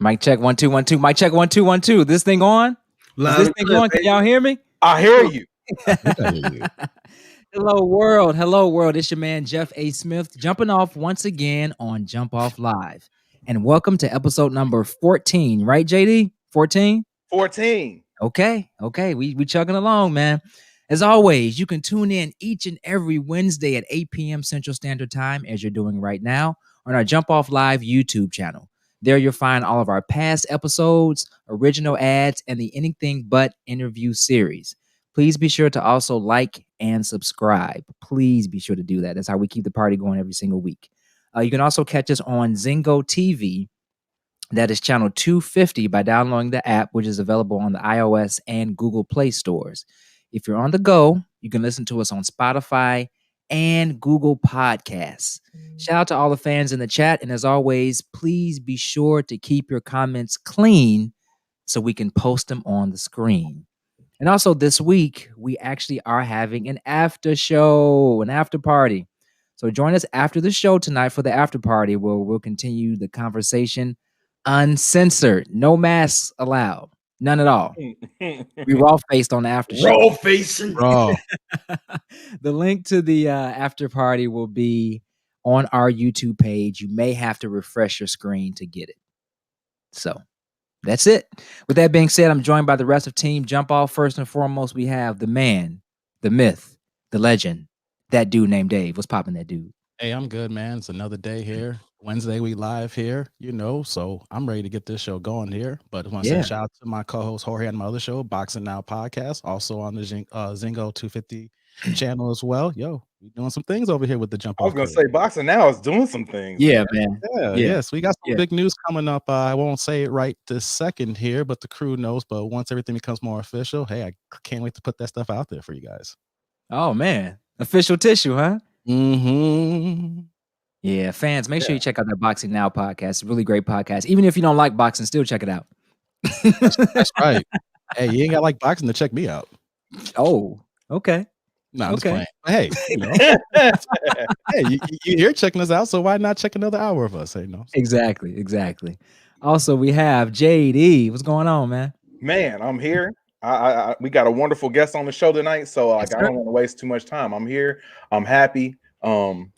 Mic check 1 2 1 2. Mic check 1 2 1 2. This thing on? Loud Is this thing on? Can y'all hear me? I hear you. Hello world. Hello world. It's your man Jeff A. Smith jumping off once again on Jump Off Live. And welcome to episode number 14, right, JD? 14? 14. Okay. We chugging along, man. As always, you can tune in each and every Wednesday at 8 p.m. Central Standard Time, as you're doing right now, on our Jump Off Live YouTube channel. There you'll find all of our past episodes, original ads, and the Anything But interview series. Please be sure to also like and subscribe. Please be sure to do that. That's how we keep the party going every single week. You can also catch us on Zingo TV. That is channel 250 by downloading the app, which is available on the iOS and Google Play stores. If you're on the go, you can listen to us on Spotify and Google Podcasts. Shout out to all the fans in the chat. And as always, please be sure to keep your comments clean so we can post them on the screen. And also this week, we actually are having an after show, an after party. So join us after the show tonight for the after party, where we'll continue the conversation uncensored. No masks allowed. None at all. We raw faced on the after show. Raw facing. Raw. The link to the after party will be on our YouTube page. You may have to refresh your screen to get it. So that's it. With that being said, I'm joined by the rest of Team Jump Off. First and foremost, we have the man, the myth, the legend, that dude named Dave. What's popping, that dude? Hey, I'm good, man. It's another day here. Wednesday, we live here, so I'm ready to get this show going here. But I want to say shout out to my co-host Jorge and my other show, Boxing Now Podcast, also on the Zingo 250 channel as well. Yo, we're doing some things over here with the Jump Off. I was going to say Boxing Now is doing some things. Yeah, man. Yes, we got some big news coming up. I won't say it right this second here, but the crew knows. But once everything becomes more official, hey, I can't wait to put that stuff out there for you guys. Oh, man. Official tissue, huh? Mm-hmm. Yeah, fans, make sure you check out that Boxing Now podcast. It's a really great podcast. Even if you don't like boxing, still check it out. That's right. Hey, you ain't got like boxing to check me out. Oh, okay. No, I'm just playing. Hey, hey, you're checking us out, so why not check another hour of us? Hey, no. Exactly. Also, we have JD. What's going on, man? Man, I'm here. We got a wonderful guest on the show tonight, so I don't want to waste too much time. I'm here. I'm happy.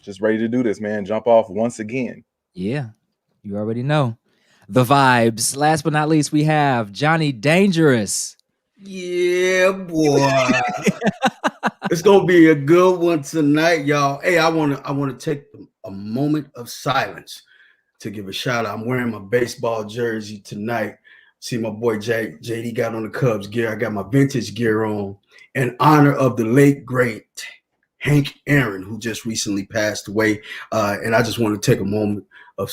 Just ready to do this, man. Jump off once again. Yeah, you already know the vibes. Last but not least, we have Johnny Dangerous. Yeah, boy. It's gonna be a good one tonight, y'all. Hey, I want to take a moment of silence to give a shout out. I'm wearing my baseball jersey tonight. See my boy JD got on the Cubs gear. I got my vintage gear on in honor of the late great Hank Aaron, who just recently passed away. And I just want to take a moment of,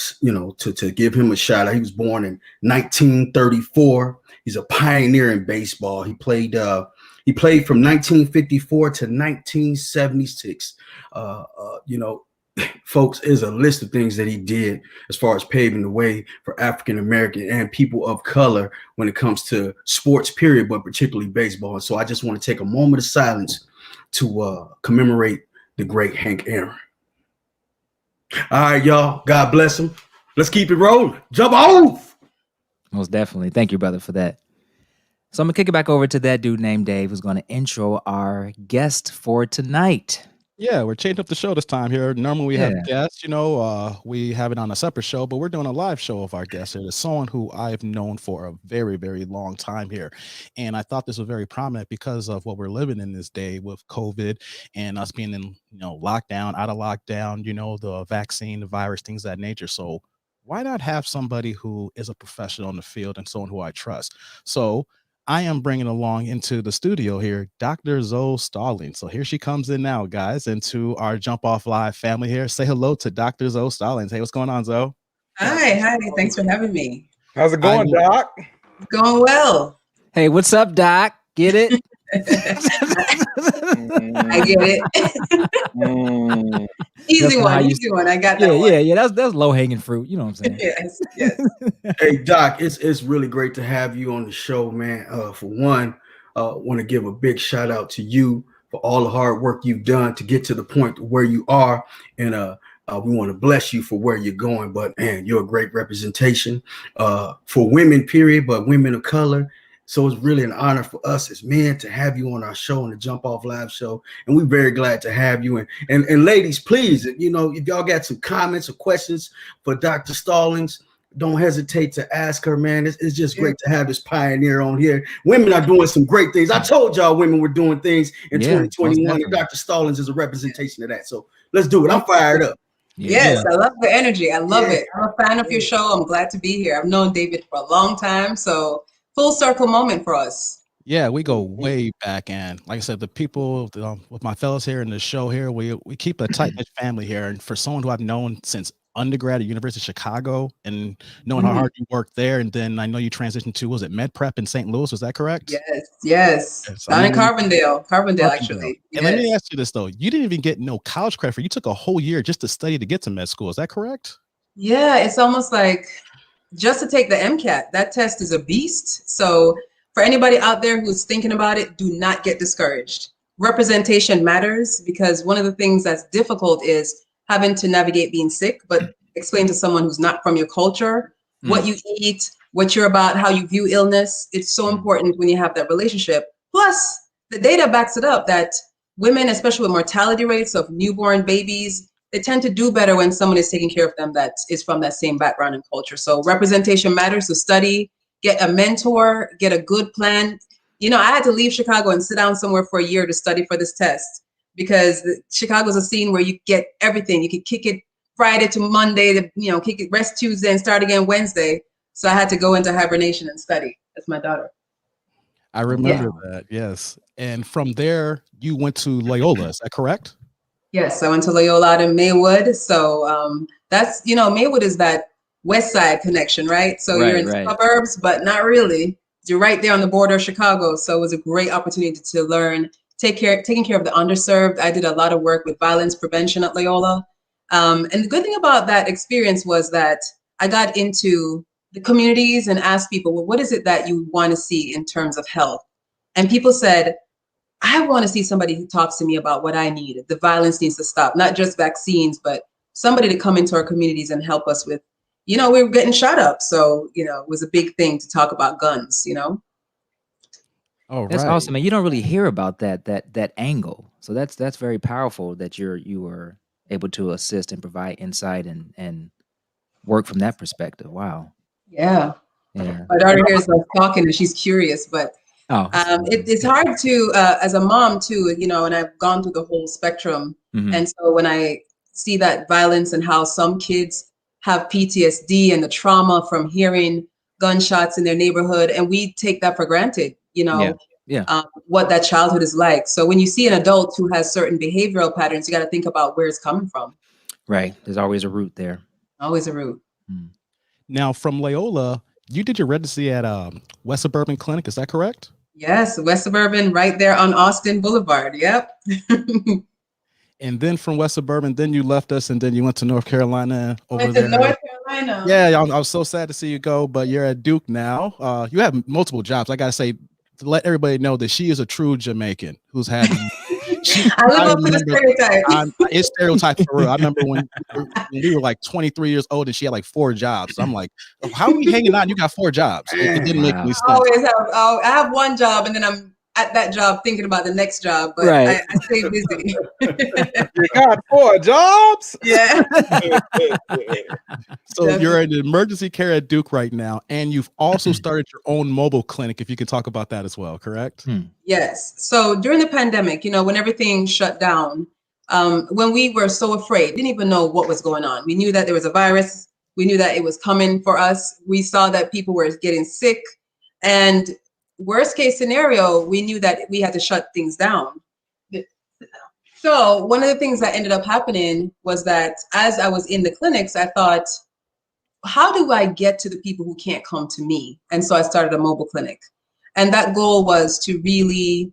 to give him a shout out. He was born in 1934. He's a pioneer in baseball. He played from 1954 to 1976. Folks, is a list of things that he did as far as paving the way for African American and people of color when it comes to sports, period, but particularly baseball. And so I just want to take a moment of silence to commemorate the great Hank Aaron. All right, y'all. God bless him. Let's keep it rolling. Jump off. Most definitely. Thank you, brother, for that. So I'm going to kick it back over to that dude named Dave, who's going to intro our guest for tonight. Yeah, we're changing up the show this time here. Normally we have guests, we have it on a separate show, but we're doing a live show of our guest here. There's someone who I've known for a very, very long time here. And I thought this was very prominent because of what we're living in this day with COVID and us being in, lockdown, out of lockdown, the vaccine, the virus, things of that nature. So why not have somebody who is a professional in the field and someone who I trust? So I am bringing along into the studio here, Dr. Zoe Stallings. So here she comes in now, guys, into our Jump Off Live family here. Say hello to Dr. Zoe Stallings. Hey, what's going on, Zoe? Hi. Thanks for having me. How's it going, Doc? It's going well. Hey, what's up, Doc? Get it? I get it. Easy one. I got that one. Yeah. That's low hanging fruit. You know what I'm saying? Yes. Hey, Doc, it's really great to have you on the show, man. For one, want to give a big shout out to you for all the hard work you've done to get to the point where you are, and We want to bless you for where you're going, but man, you're a great representation for women, period, but women of color. So it's really an honor for us as men to have you on our show, on the Jump Off Live show. And we're very glad to have you. And ladies, please, if y'all got some comments or questions for Dr. Stallings, don't hesitate to ask her, man. It's just great to have this pioneer on here. Women are doing some great things. I told y'all women were doing things in 2021, and Dr. Stallings is a representation of that. So let's do it. I'm fired up. Yes, I love the energy. I love it. I'm a fan of your show. I'm glad to be here. I've known David for a long time, so full circle moment for us. Yeah, we go way back, and like I said, the people with my fellows here in the show here, we keep a tight-knit family here. And for someone who I've known since undergrad at University of Chicago, and knowing how hard you worked there, and then I know you transitioned to, was it Med Prep in St. Louis? Was that correct? Yes. Down in Carbondale, actually. And let me ask you this though: you didn't even get no college credit for. You took a whole year just to study to get to med school. Is that correct? Yeah, it's almost like just to take the MCAT. That test is a beast. So for anybody out there who's thinking about it, do not get discouraged. Representation matters, because one of the things that's difficult is having to navigate being sick, but explain to someone who's not from your culture what you eat, what you're about, how you view illness. It's so important when you have that relationship. Plus, the data backs it up that women, especially with mortality rates of newborn babies, they tend to do better when someone is taking care of them that is from that same background and culture. So representation matters. So study, get a mentor, get a good plan. I had to leave Chicago and sit down somewhere for a year to study for this test, because Chicago's a scene where you get everything. You can kick it Friday to Monday, kick it rest Tuesday and start again Wednesday. So I had to go into hibernation and study. That's my daughter. I remember that, yes. And from there, you went to Loyola, is that correct? Yes, I went to Loyola out in Maywood. So that's, Maywood is that west side connection, right? So you're in the suburbs, but not really. You're right there on the border of Chicago. So it was a great opportunity to learn, taking care of the underserved. I did a lot of work with violence prevention at Loyola. And the good thing about that experience was that I got into the communities and asked people, well, what is it that you want to see in terms of health? And people said, I want to see somebody who talks to me about what I need. The violence needs to stop, not just vaccines, but somebody to come into our communities and help us with, we were getting shot up. So, it was a big thing to talk about guns, Oh, that's awesome, man. You don't really hear about that angle. So that's very powerful that you were able to assist and provide insight and work from that perspective. Wow. Yeah. My daughter here is talking and she's curious, but it's hard to, as a mom too, and I've gone through the whole spectrum. And so when I see that violence and how some kids have PTSD and the trauma from hearing gunshots in their neighborhood, and we take that for granted, what that childhood is like. So when you see an adult who has certain behavioral patterns, you got to think about where it's coming from. Right. There's always a root there. Always a root. Now, from Loyola, you did your residency at West Suburban Clinic. Is that correct? Yes, West Suburban, right there on Austin Boulevard. Yep. And then from West Suburban, then you left us, and then you went to North Carolina over there. North Carolina. Yeah, I was so sad to see you go, but you're at Duke now. You have multiple jobs. I gotta say, to let everybody know that she is a true Jamaican who's had. I live up to the stereotype. It's stereotype for real. I remember when we were like 23 years old and she had like 4 jobs. So I'm like, how are we hanging out? You got 4 jobs. It didn't make any sense. I have one job and then I'm at that job thinking about the next job, but I stay busy. You got 4 jobs? Yeah. So you're in emergency care at Duke right now, and you've also started your own mobile clinic, if you could talk about that as well, correct? Yes. So during the pandemic, when everything shut down, when we were so afraid, didn't even know what was going on. We knew that there was a virus. We knew that it was coming for us. We saw that people were getting sick, and worst case scenario, we knew that we had to shut things down. So one of the things that ended up happening was that as I was in the clinics, I thought, how do I get to the people who can't come to me? And so I started a mobile clinic. And that goal was to really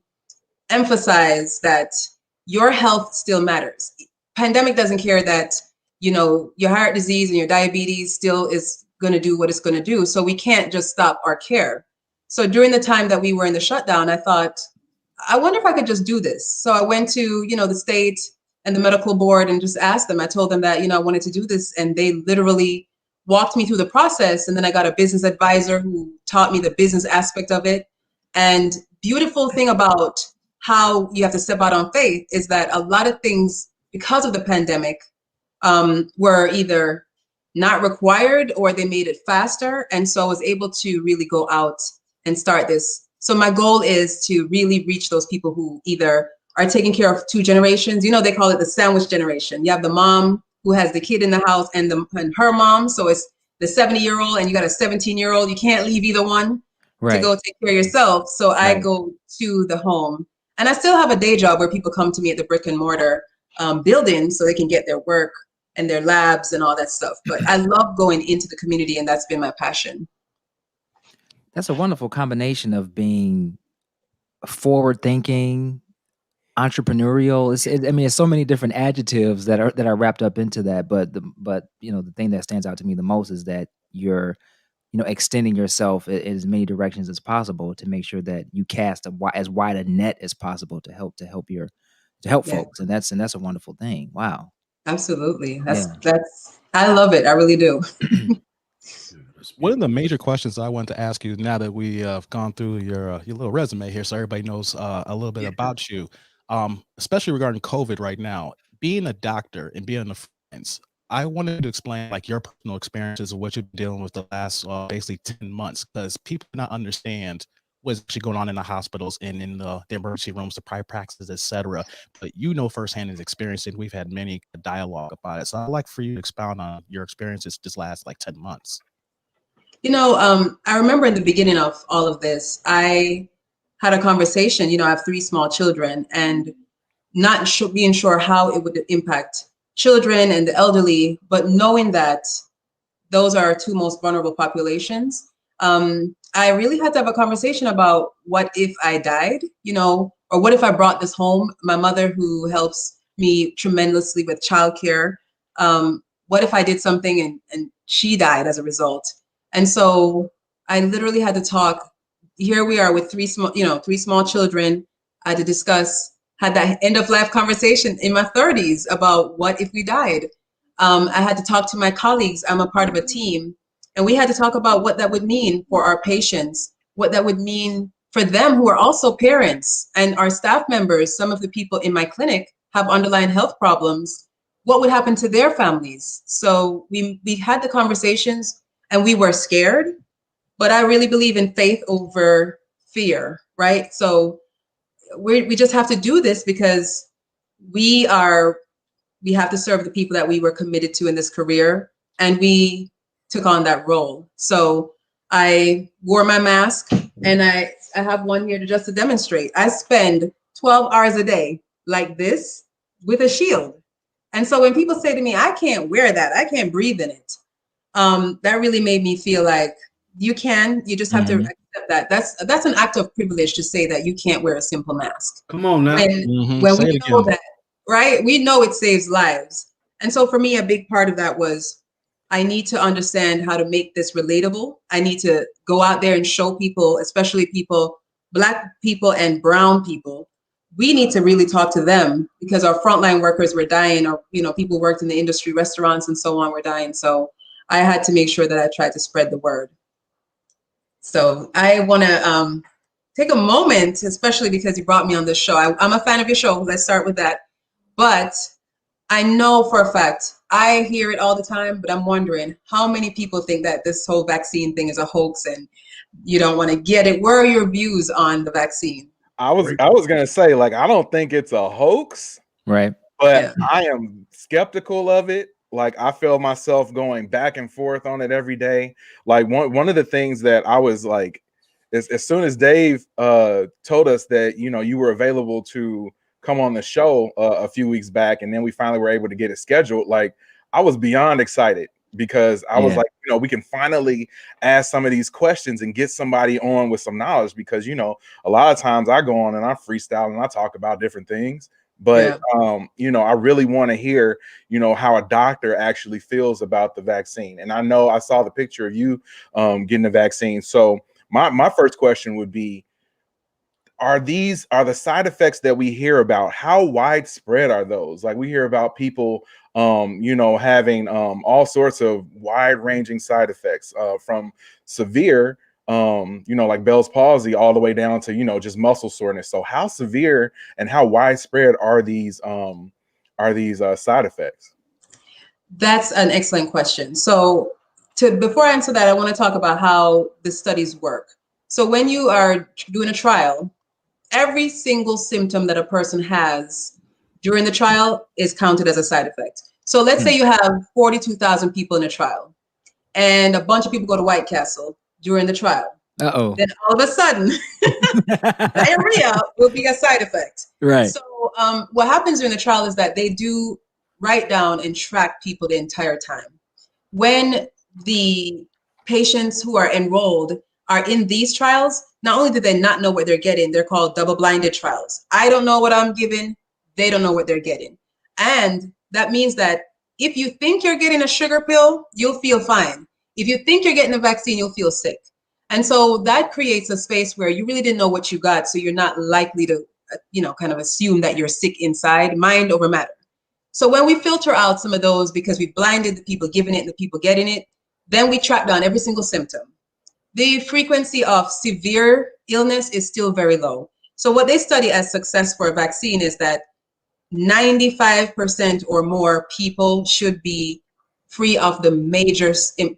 emphasize that your health still matters. Pandemic doesn't care that, your heart disease and your diabetes still is going to do what it's going to do. So we can't just stop our care. So during the time that we were in the shutdown, I thought, I wonder if I could just do this. So I went to, the state, and the medical board and just asked them. I told them that, I wanted to do this, and they literally walked me through the process. And then I got a business advisor who taught me the business aspect of it. And beautiful thing about how you have to step out on faith is that a lot of things, because of the pandemic, were either not required or they made it faster. And so I was able to really go out and start this. So my goal is to really reach those people who either are taking care of two generations. They call it the sandwich generation. You have the mom who has the kid in the house and her mom. So it's the 70-year-old and you got a 17-year-old. You can't leave either one to go take care of yourself. So I go to the home, and I still have a day job where people come to me at the brick and mortar building so they can get their work and their labs and all that stuff. But I love going into the community, and that's been my passion. That's a wonderful combination of being forward thinking, entrepreneurial. It's so many different adjectives that are wrapped up into that. But the thing that stands out to me the most is that you're extending yourself in as many directions as possible to make sure that you cast as wide a net as possible to help folks, and that's a wonderful thing. Wow. Absolutely. That's I love it. I really do. One of the major questions I want to ask you now that we have gone through your little resume here, so everybody knows a little bit about you, especially regarding COVID right now, being a doctor and being on the fronts, I wanted to explain like your personal experiences of what you're dealing with the last basically 10 months, because people do not understand what's actually going on in the hospitals and in the emergency rooms, the private practices, etc. But firsthand his experience, and we've had many dialogue about it. So I'd like for you to expound on your experiences this last like 10 months. I remember in the beginning of all of this, I had a conversation. I have 3 small children, and not being sure how it would impact children and the elderly, but knowing that those are our 2 most vulnerable populations. I really had to have a conversation about what if I died, or what if I brought this home. My mother, who helps me tremendously with childcare, what if I did something and she died as a result? And so I literally had to talk. Here we are with 3 small children. I had to had that end of life conversation in my 30s about what if we died. I had to talk to my colleagues. I'm a part of a team, and we had to talk about what that would mean for our patients, what that would mean for them who are also parents and our staff members. Some of the people in my clinic have underlying health problems. What would happen to their families? So we had the conversations, and we were scared, but I really believe in faith over fear, right? So we just have to do this because we have to serve the people that we were committed to in this career, and we took on that role. So I wore my mask, and I have one here just to demonstrate. I spend 12 hours a day like this with a shield. And so when people say to me, I can't wear that, I can't breathe in it, that really made me feel like you just have to accept that. That's an act of privilege to say that you can't wear a simple mask. Come on now. When we know that, right? We know it saves lives. And so for me, a big part of that was I need to understand how to make this relatable. I need to go out there and show people, especially people, Black people and brown people, we need to really talk to them, because our frontline workers were dying, or people who worked in the industry, restaurants and so on, were dying. So I had to make sure that I tried to spread the word. So I want to take a moment, especially because you brought me on this show. I'm a fan of your show. Let's start with that. But I know for a fact, I hear it all the time, but I'm wondering how many people think that this whole vaccine thing is a hoax and you don't want to get it. Where are your views on the vaccine? I was gonna say, like, I don't think it's a hoax, right? But I am skeptical of it. Like, I feel myself going back and forth on it every day. Like, one of the things that I was like, as soon as Dave told us that you were available to come on the show a few weeks back, and then we finally were able to get it scheduled, like, I was beyond excited, because I was like, we can finally ask some of these questions and get somebody on with some knowledge, because a lot of times I go on and I freestyle and I talk about different things. But I really want to hear how a doctor actually feels about the vaccine. And I saw the picture of you getting the vaccine. So my first question would be, are the side effects that we hear about, how widespread are those? Like we hear about people having all sorts of wide-ranging side effects, from severe like Bell's palsy all the way down to just muscle soreness. So how severe and how widespread are these side effects? That's an excellent question. So before I answer that, I want to talk about how the studies work. So when you are doing a trial, every single symptom that a person has during the trial is counted as a side effect. So let's say you have 42,000 people in a trial and a bunch of people go to White Castle during the trial. Uh-oh. Then all of a sudden, diarrhea will be a side effect. Right. So what happens during the trial is that they do write down and track people the entire time. When the patients who are enrolled are in these trials, not only do they not know what they're getting, they're called double-blinded trials. I don't know what I'm giving, they don't know what they're getting. And that means that if you think you're getting a sugar pill, you'll feel fine. If you think you're getting a vaccine, you'll feel sick. And so that creates a space where you really didn't know what you got, so you're not likely to, kind of assume that you're sick inside, mind over matter. So when we filter out some of those because we blinded the people giving it and the people getting it, then we track down every single symptom. The frequency of severe illness is still very low. So what they study as success for a vaccine is that 95% or more people should be free of the major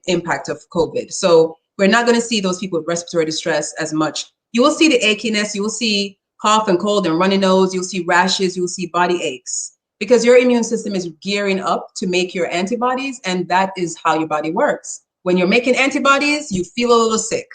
impact of COVID. So we're not going to see those people with respiratory distress as much. You will see the achiness, you will see cough and cold and runny nose, you'll see rashes, you'll see body aches, because your immune system is gearing up to make your antibodies, and that is how your body works. When you're making antibodies, you feel a little sick,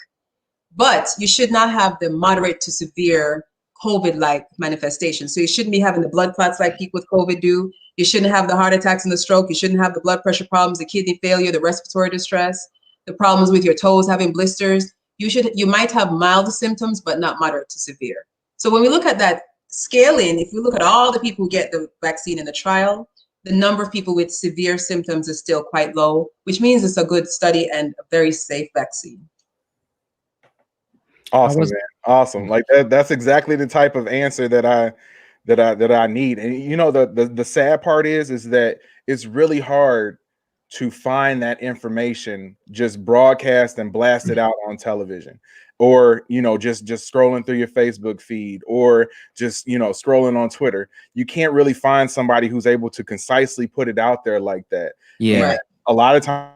but you should not have the moderate to severe COVID-like manifestations. So you shouldn't be having the blood clots like people with COVID do. You shouldn't have the heart attacks and the stroke. You shouldn't have the blood pressure problems, the kidney failure, the respiratory distress, the problems with your toes having blisters. You might have mild symptoms, but not moderate to severe. So when we look at that scaling, if we look at all the people who get the vaccine in the trial, the number of people with severe symptoms is still quite low, which means it's a good study and a very safe vaccine. Awesome, man. Awesome. Like that's exactly the type of answer that I need. And the sad part is that it's really hard to find that information just broadcast and blasted out on television, or just scrolling through your Facebook feed, or just scrolling on Twitter. You can't really find somebody who's able to concisely put it out there like that. Yeah. And a lot of times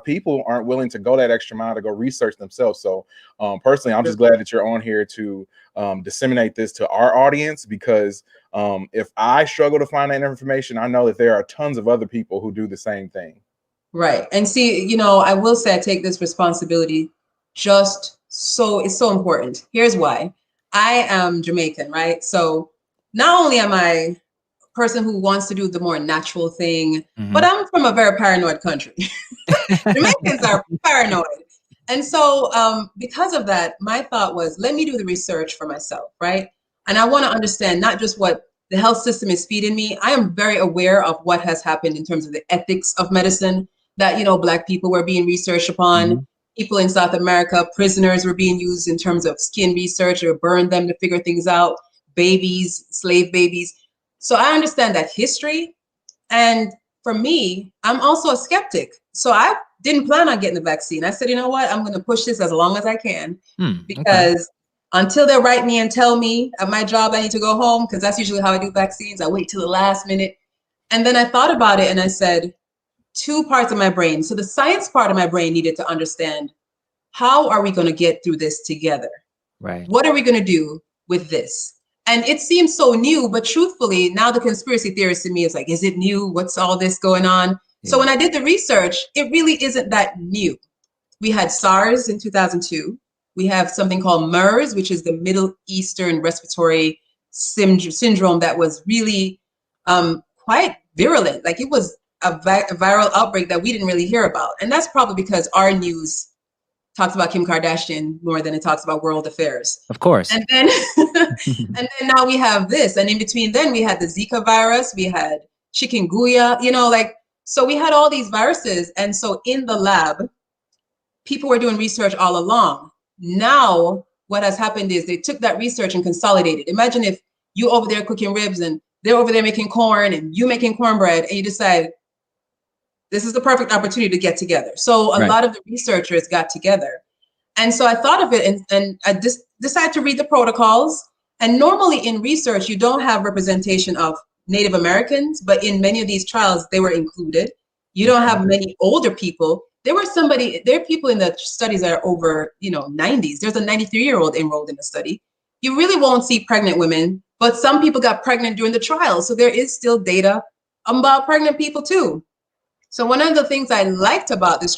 people aren't willing to go that extra mile to go research themselves. So personally, I'm just glad that you're on here to disseminate this to our audience, because if I struggle to find that information, I know that there are tons of other people who do the same thing. Right. And see, I will say I take this responsibility it's so important. Here's why. I am Jamaican, right? So not only am I a person who wants to do the more natural thing, but I'm from a very paranoid country. Jamaicans are paranoid. And so because of that, my thought was, let me do the research for myself, right? And I want to understand not just what the health system is feeding me. I am very aware of what has happened in terms of the ethics of medicine, that, Black people were being researched upon, people in South America, prisoners were being used in terms of skin research, or burned them to figure things out, babies, slave babies. So I understand that history. And for me, I'm also a skeptic. So I didn't plan on getting the vaccine. I said, you know what? I'm going to push this as long as I can, because until they write me and tell me at my job I need to go home, because that's usually how I do vaccines. I wait till the last minute. And then I thought about it and I said, two parts of my brain. So the science part of my brain needed to understand, how are we going to get through this together? Right. What are we going to do with this? And it seems so new, but truthfully, now the conspiracy theorist in me is like, is it new? What's all this going on? Yeah. So when I did the research, it really isn't that new. We had SARS in 2002. We have something called MERS, which is the Middle Eastern Respiratory Syndrome that was really quite virulent. Like it was a viral outbreak that we didn't really hear about. And that's probably because our news talks about Kim Kardashian more than it talks about world affairs. Of course. And then, and then now we have this. And in between then we had the Zika virus, we had chikungunya, so we had all these viruses. And so in the lab, people were doing research all along. Now what has happened is they took that research and consolidated. Imagine if you over there cooking ribs and they're over there making corn and you making cornbread, and you decide this is the perfect opportunity to get together. So a lot of the researchers got together. And so I thought of it, and I just decided to read the protocols. And normally in research, you don't have representation of Native Americans, but in many of these trials, they were included. You don't have many older people. There are people in the studies that are over, 90s. There's a 93-year-old enrolled in the study. You really won't see pregnant women, but some people got pregnant during the trial. So there is still data about pregnant people too. So one of the things I liked about the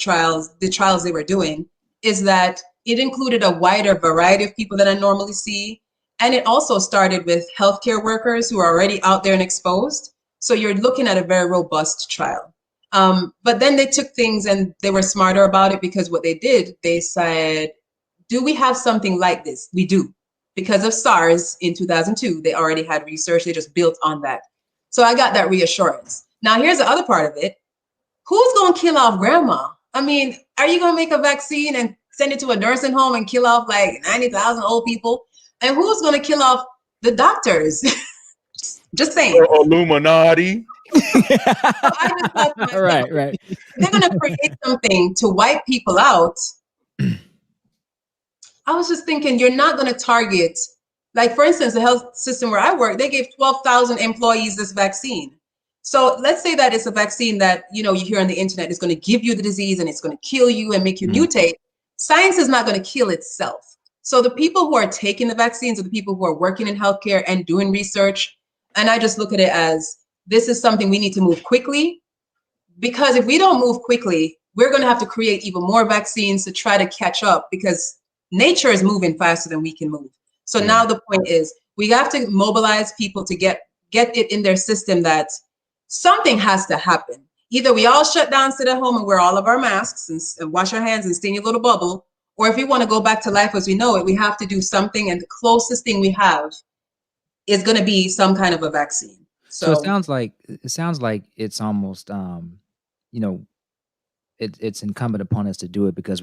trials they were doing, is that it included a wider variety of people than I normally see. And it also started with healthcare workers who are already out there and exposed. So you're looking at a very robust trial. But then they took things and they were smarter about it, because what they did, they said, do we have something like this? We do. Because of SARS in 2002, they already had research. They just built on that. So I got that reassurance. Now, here's the other part of it. Who's going to kill off grandma? I mean, are you going to make a vaccine and send it to a nursing home and kill off like 90,000 old people? And who's going to kill off the doctors? Just saying. Illuminati. So I just thought to myself, right. They're going to create something to wipe people out. I was just thinking, you're not going to target, like, for instance, the health system where I work, they gave 12,000 employees this vaccine. So let's say that it's a vaccine that, you hear on the internet is going to give you the disease and it's going to kill you and make you mutate. Science is not going to kill itself. So the people who are taking the vaccines are the people who are working in healthcare and doing research. And I just look at it as, this is something we need to move quickly, because if we don't move quickly, we're going to have to create even more vaccines to try to catch up, because nature is moving faster than we can move. So now the point is, we have to mobilize people to get it in their system that something has to happen. Either we all shut down, sit at home and wear all of our masks and wash our hands and stay in a little bubble, or if we want to go back to life as we know it, we have to do something. And the closest thing we have is going to be some kind of a vaccine. So it sounds like it's almost, it's incumbent upon us to do it, because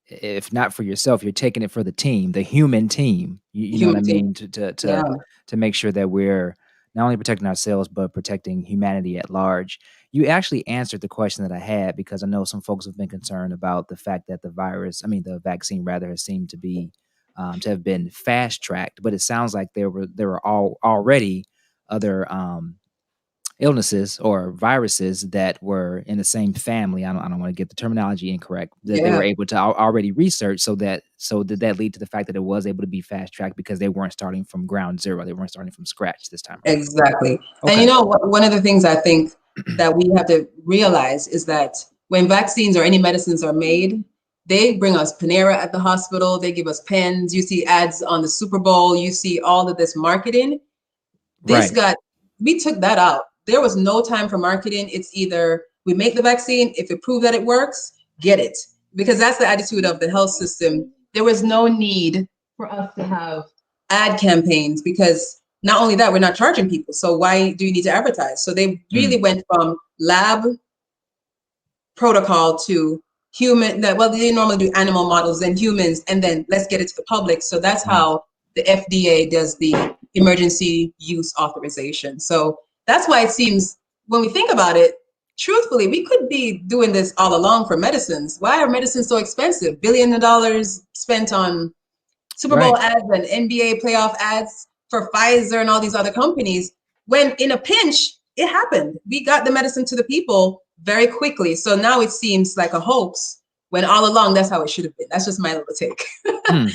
if not for yourself, you're taking it for the team, the human team. You know what I mean? To make sure that we're not only protecting ourselves, but protecting humanity at large. You actually answered the question that I had, because I know some folks have been concerned about the fact that the vaccine rather, has seemed to be to have been fast tracked. But it sounds like there were already other illnesses or viruses that were in the same family. I don't want to get the terminology incorrect, that they were able to already research. So did that lead to the fact that it was able to be fast tracked, because they weren't starting from ground zero? They weren't starting from scratch this time. Exactly. Okay. And one of the things I think that we have to realize is that when vaccines or any medicines are made, they bring us Panera at the hospital. They give us pens. You see ads on the Super Bowl. You see all of this marketing. We took that out. There was no time for marketing. It's either we make the vaccine, if it proves that it works, get it. Because that's the attitude of the health system. There was no need for us to have ad campaigns, because not only that, we're not charging people. So why do you need to advertise? So they really went from lab protocol to human, they normally do animal models, then humans, and then let's get it to the public. So that's how the FDA does the emergency use authorization. So that's why it seems, when we think about it, truthfully, we could be doing this all along for medicines. Why are medicines so expensive? Billions of dollars spent on Super Bowl ads and NBA playoff ads for Pfizer and all these other companies, when in a pinch, it happened. We got the medicine to the people very quickly. So now it seems like a hoax, when all along, that's how it should have been. That's just my little take.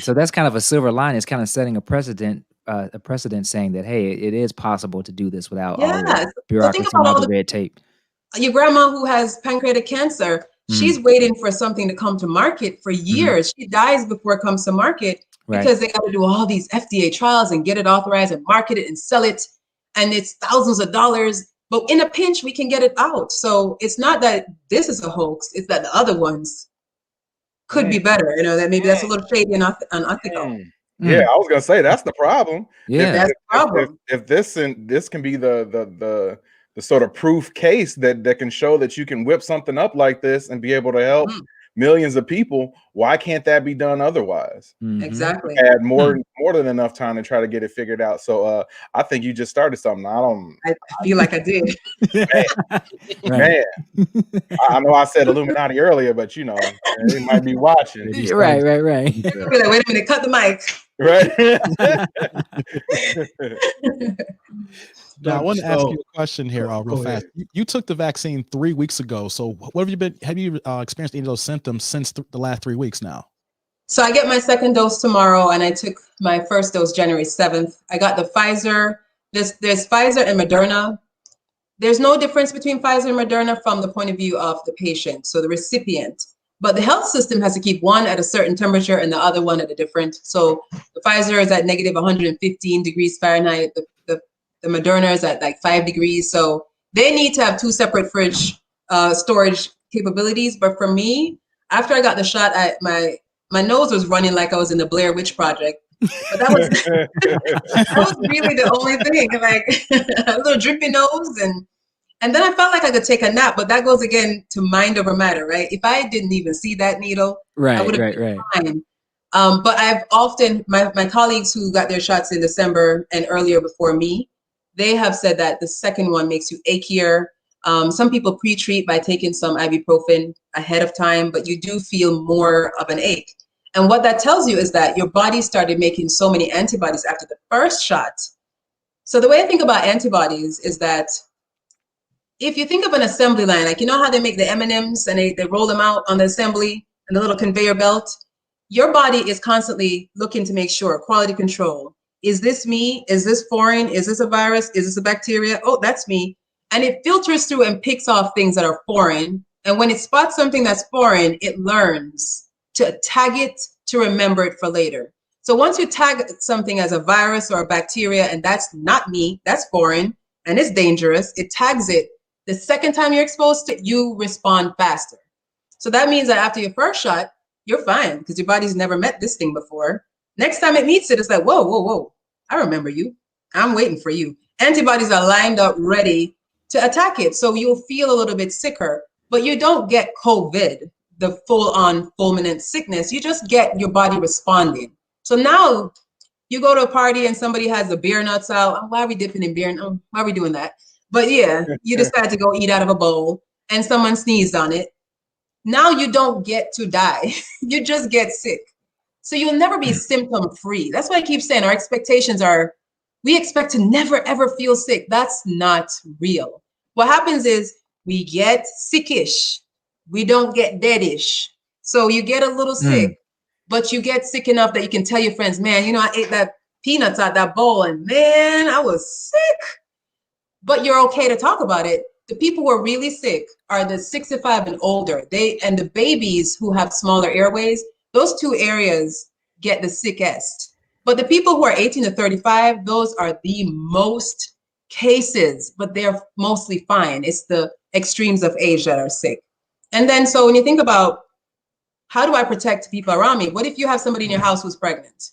So that's kind of a silver line. It's kind of setting a precedent saying that, hey, it is possible to do this without all the bureaucracy and all the red tape. Your grandma who has pancreatic cancer, she's waiting for something to come to market for years. She dies before it comes to market, because they got to do all these FDA trials and get it authorized and market it and sell it. And it's thousands of dollars. But in a pinch, we can get it out. So it's not that this is a hoax. It's that the other ones could be better. That maybe that's a little shady and unethical. Yeah, I was gonna say that's the problem. That's the problem. If this can be the sort of proof case that can show that you can whip something up like this and be able to help millions of people, why can't that be done otherwise? Exactly. Had more than enough time to try to get it figured out. So I think you just started something. I feel like I did. Man, I know I said Illuminati earlier, but you know, they might be watching. Right. I feel like, wait a minute, cut the mic. Right. Now, I want to ask you a question here, real Go fast. ahead. You took the vaccine 3 weeks ago. So, what have you been? Have you experienced any of those symptoms since the last 3 weeks now? So I get my second dose tomorrow, and I took my first dose January 7th. I got the Pfizer. There's Pfizer and Moderna. There's no difference between Pfizer and Moderna from the point of view of the patient, so the recipient. But the health system has to keep one at a certain temperature and the other one at a different. So the Pfizer is at negative 115 degrees Fahrenheit. The Moderna is at like 5 degrees. So they need to have two separate fridge storage capabilities. But for me, after I got the shot, my nose was running like I was in the Blair Witch Project. But that was that was really the only thing. Like a little drippy nose, and then I felt like I could take a nap. But that goes again to mind over matter, right? If I didn't even see that needle, I would have been fine. But I've often my colleagues who got their shots in December and earlier before me, they have said that the second one makes you achier. Some people pre-treat by taking some ibuprofen ahead of time, but you do feel more of an ache. And what that tells you is that your body started making so many antibodies after the first shot. So the way I think about antibodies is that if you think of an assembly line, like you know how they make the M&Ms and they roll them out on the assembly and the little conveyor belt, your body is constantly looking to make sure, quality control. Is this me? Is this foreign? Is this a virus? Is this a bacteria? Oh, that's me. And it filters through and picks off things that are foreign. And when it spots something that's foreign, it learns to tag it to remember it for later. So once you tag something as a virus or a bacteria, and that's not me, that's foreign, and it's dangerous, it tags it. The second time you're exposed to it, you respond faster. So that means that after your first shot, you're fine because your body's never met this thing before. Next time it meets it, it's like, whoa, I remember you. I'm waiting for you. Antibodies are lined up ready to attack it. So you'll feel a little bit sicker, but you don't get COVID, the full-on fulminant sickness. You just get your body responding. So now you go to a party and somebody has the beer nuts out. Oh, why are we dipping in beer? Oh, why are we doing that? But yeah, you decide to go eat out of a bowl and someone sneezed on it. Now you don't get to die. You just get sick. So you'll never be symptom-free. That's why I keep saying our expectations are, we expect to never, ever feel sick. That's not real. What happens is we get sickish. We don't get deadish. So you get a little sick, but you get sick enough that you can tell your friends, man, you know, I ate that peanuts out that bowl and man, I was sick. But you're okay to talk about it. The people who are really sick are the 65 and older. And the babies who have smaller airways, those two areas get the sickest. But the people who are 18 to 35, those are the most cases, but they're mostly fine. It's the extremes of age that are sick. And then, so when you think about how do I protect people around me? What if you have somebody in your house who's pregnant?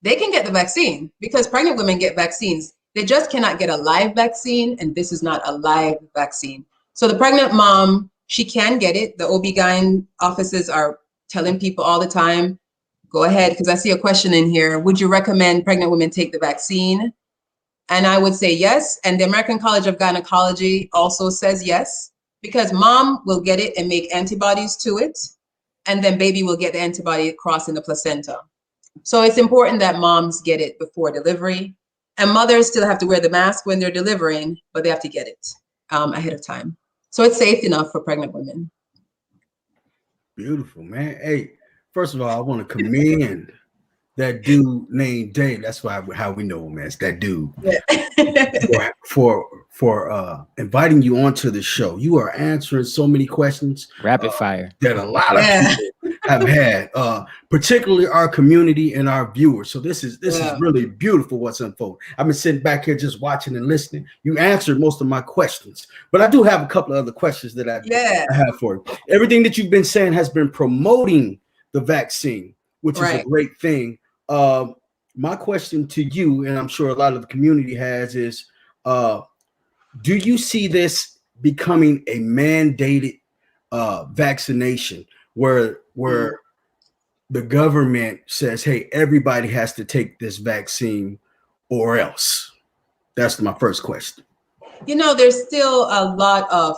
They can get the vaccine because pregnant women get vaccines. They just cannot get a live vaccine, and this is not a live vaccine. So the pregnant mom, she can get it. The OB-GYN offices are telling people all the time, go ahead, because I see a question in here. Would you recommend pregnant women take the vaccine? And I would say yes. And the American College of Gynecology also says yes, because mom will get it and make antibodies to it. And then baby will get the antibody crossing the placenta. So it's important that moms get it before delivery. And mothers still have to wear the mask when they're delivering, but they have to get it ahead of time. So it's safe enough for pregnant women. Beautiful, man. Hey, first of all, I want to commend that dude named Dave. That's how we know him as that dude. Yeah. for inviting you onto the show. You are answering so many questions. Rapid fire. That a lot of people have had, particularly our community and our viewers. So this is really beautiful what's unfolding. I've been sitting back here just watching and listening. You answered most of my questions, but I do have a couple of other questions that I have for you. Everything that you've been saying has been promoting the vaccine, which is a great thing. My question to you, and I'm sure a lot of the community has, is do you see this becoming a mandated vaccination where where the government says, hey, everybody has to take this vaccine or else? That's my first question. You know, there's still a lot of,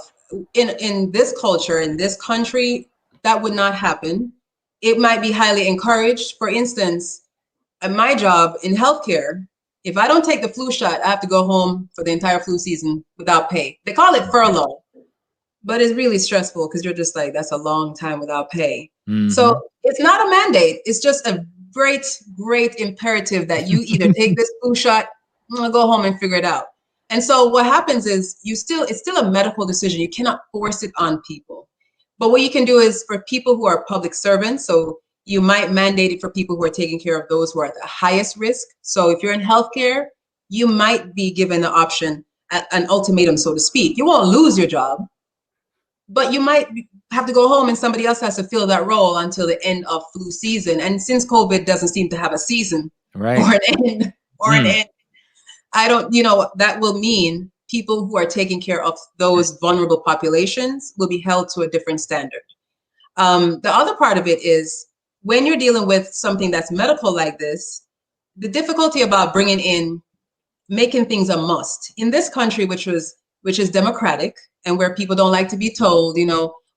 in this culture, in this country, that would not happen. It might be highly encouraged. For instance, at my job in healthcare, if I don't take the flu shot, I have to go home for the entire flu season without pay. They call it furlough, but it's really stressful because you're just like, that's a long time without pay. So it's not a mandate. It's just a great, great imperative that you either take this flu shot or go home and figure it out. And so what happens is it's still a medical decision. You cannot force it on people. But what you can do is for people who are public servants, so you might mandate it for people who are taking care of those who are at the highest risk. So if you're in healthcare, you might be given the option, an ultimatum, so to speak. You won't lose your job, but you might have to go home and somebody else has to fill that role until the end of flu season. And since COVID doesn't seem to have a season or an end, I don't, that will mean people who are taking care of those vulnerable populations will be held to a different standard. The other part of it is when you're dealing with something that's medical like this, the difficulty about making things a must in this country, which is democratic and where people don't like to be told,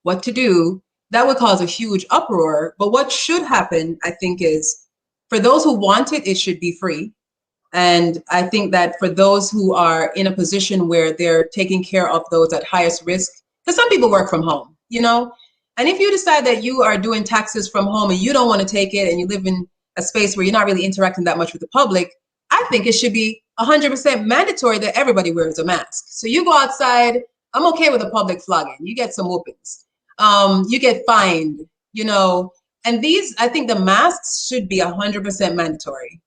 what to do, that would cause a huge uproar. But what should happen, I think, is for those who want it, it should be free. And I think that for those who are in a position where they're taking care of those at highest risk, because some people work from home, and if you decide that you are doing taxes from home and you don't want to take it and you live in a space where you're not really interacting that much with the public, I think it should be 100% mandatory that everybody wears a mask. So you go outside, I'm okay with a public flogging. You get some whoopings. You get fined, and I think the masks should be 100% mandatory.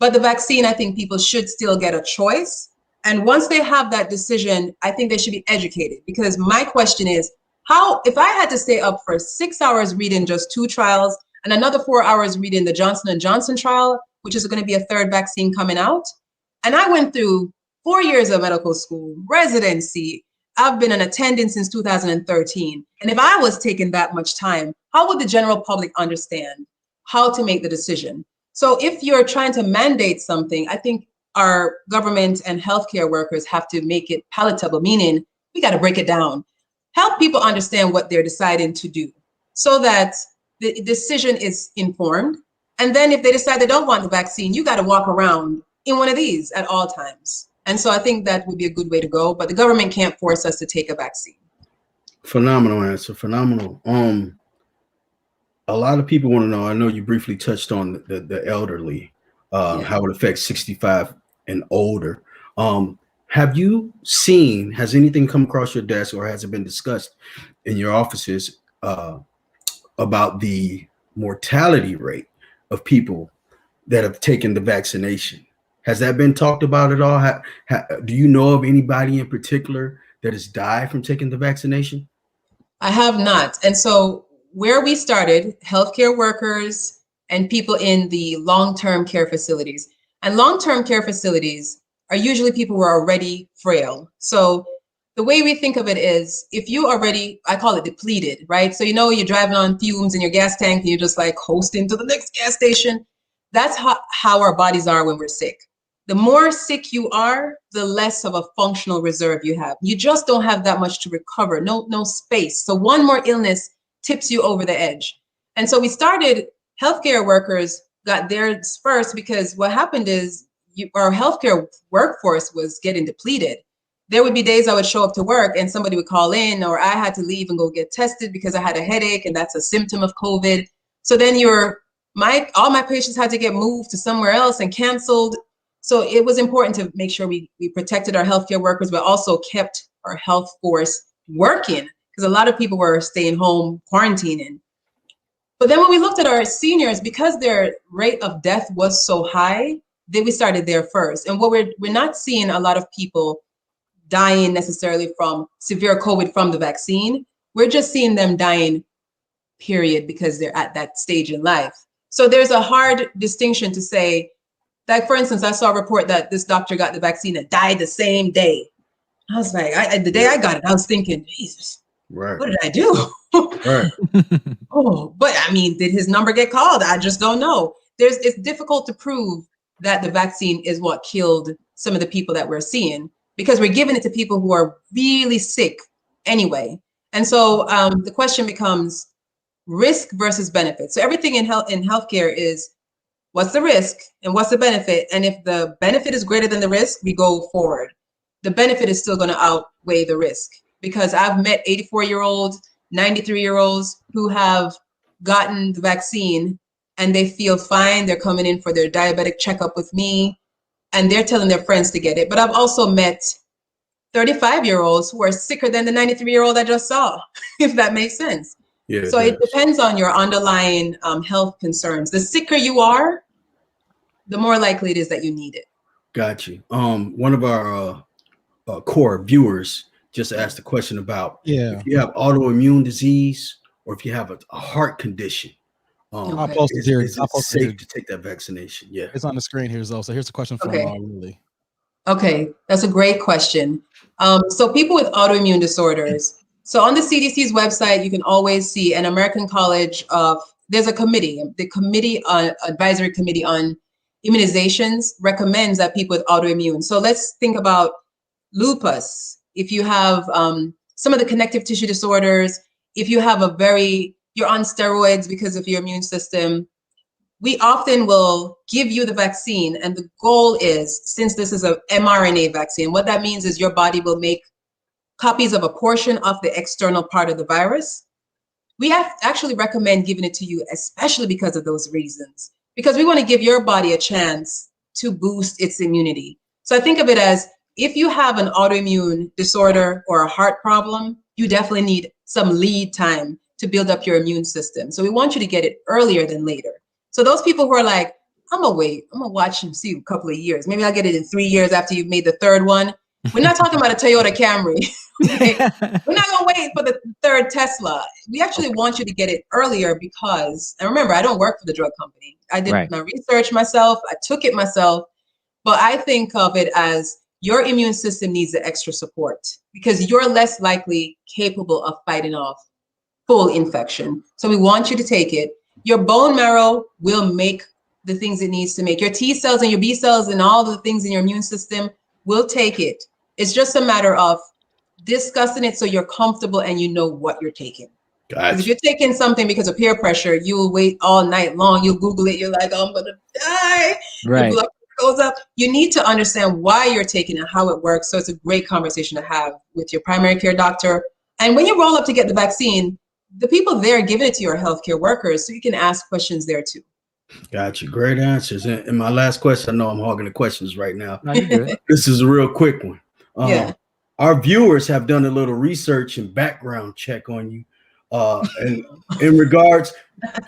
But the vaccine, I think people should still get a choice. And once they have that decision, I think they should be educated. Because my question is, if I had to stay up for 6 hours reading just 2 trials and another 4 hours reading the Johnson & Johnson trial, which is going to be a 3rd vaccine coming out, and I went through 4 years of medical school, residency, I've been an attendant since 2013. And if I was taking that much time, how would the general public understand how to make the decision? So if you're trying to mandate something, I think our government and healthcare workers have to make it palatable, meaning we got to break it down, help people understand what they're deciding to do so that the decision is informed. And then if they decide they don't want the vaccine, you got to walk around in one of these at all times. And so I think that would be a good way to go, but the government can't force us to take a vaccine. Phenomenal answer. Phenomenal. A lot of people want to know, I know you briefly touched on the elderly, how it affects 65 and older. Has anything come across your desk or has it been discussed in your offices about the mortality rate of people that have taken the vaccination? Has that been talked about at all? Do you know of anybody in particular that has died from taking the vaccination? I have not. And so where we started, healthcare workers and people in the long-term care facilities. And long-term care facilities are usually people who are already frail. So the way we think of it is if you already, I call it depleted, right? So you're driving on fumes in your gas tank and you're just like coasting to the next gas station. That's how our bodies are when we're sick. The more sick you are, the less of a functional reserve you have. You just don't have that much to recover, no space. So one more illness tips you over the edge. And so we started, healthcare workers got theirs first because what happened is our healthcare workforce was getting depleted. There would be days I would show up to work and somebody would call in, or I had to leave and go get tested because I had a headache and that's a symptom of COVID. So then all my patients had to get moved to somewhere else and canceled. So it was important to make sure we protected our healthcare workers, but also kept our health force working because a lot of people were staying home, quarantining. But then when we looked at our seniors, because their rate of death was so high, then we started there first. And what we're not seeing a lot of people dying necessarily from severe COVID from the vaccine. We're just seeing them dying, period, because they're at that stage in life. So there's a hard distinction to say, like, for instance, I saw a report that this doctor got the vaccine and died the same day. I was like, the day I got it, I was thinking, Jesus. Right. What did I do? Right. Oh, but I mean, did his number get called? I just don't know. It's difficult to prove that the vaccine is what killed some of the people that we're seeing, because we're giving it to people who are really sick anyway. And so the question becomes risk versus benefit. So everything in healthcare is, what's the risk and what's the benefit? And if the benefit is greater than the risk, we go forward. The benefit is still going to outweigh the risk, because I've met 84-year-olds, 93-year-olds who have gotten the vaccine and they feel fine. They're coming in for their diabetic checkup with me and they're telling their friends to get it. But I've also met 35-year-olds who are sicker than the 93-year-old I just saw, if that makes sense. Yeah. So it depends on your underlying health concerns. The sicker you are, the more likely it is that you need it. Got you. One of our core viewers just asked a question about if you have autoimmune disease or if you have a heart condition. I'll post it here. Is it safe to take that vaccination? Yeah, it's on the screen here, Zoe. So here's a question from Lily. Okay, that's a great question. So people with autoimmune disorders. So on the CDC's website, you can always see an American College of. There's a committee. The advisory committee on immunizations recommends that people with autoimmune. So let's think about lupus. If you have some of the connective tissue disorders, if you have you're on steroids because of your immune system, we often will give you the vaccine. And the goal is, since this is a mRNA vaccine, what that means is your body will make copies of a portion of the external part of the virus. We actually recommend giving it to you, especially because of those reasons, because we want to give your body a chance to boost its immunity. So I think of it as, if you have an autoimmune disorder or a heart problem, you definitely need some lead time to build up your immune system. So we want you to get it earlier than later. So those people who are like, I'm gonna watch and see a couple of years. Maybe I'll get it in 3 years after you've made the third one. We're not talking about a Toyota Camry. Okay? We're not gonna wait for the third Tesla. We actually want you to get it earlier because, and remember, I don't work for the drug company. I did my research myself. I took it myself, but I think of it as your immune system needs the extra support because you're less likely capable of fighting off full infection. So we want you to take it. Your bone marrow will make the things it needs to make. Your T cells and your B cells and all the things in your immune system will take it. It's just a matter of discussing it so you're comfortable and you know what you're taking. Because if you're taking something because of peer pressure, you will wait all night long. You'll Google it. You're like, oh, I'm going to die. Right. Your blood goes up. You need to understand why you're taking it, how it works. So it's a great conversation to have with your primary care doctor. And when you roll up to get the vaccine, the people there giving it to your healthcare workers, so you can ask questions there too. Got you. Great answers. And my last question, I know I'm hogging the questions right now. No, you're good. This is a real quick one. Yeah. Our viewers have done a little research and background check on you. And in regards,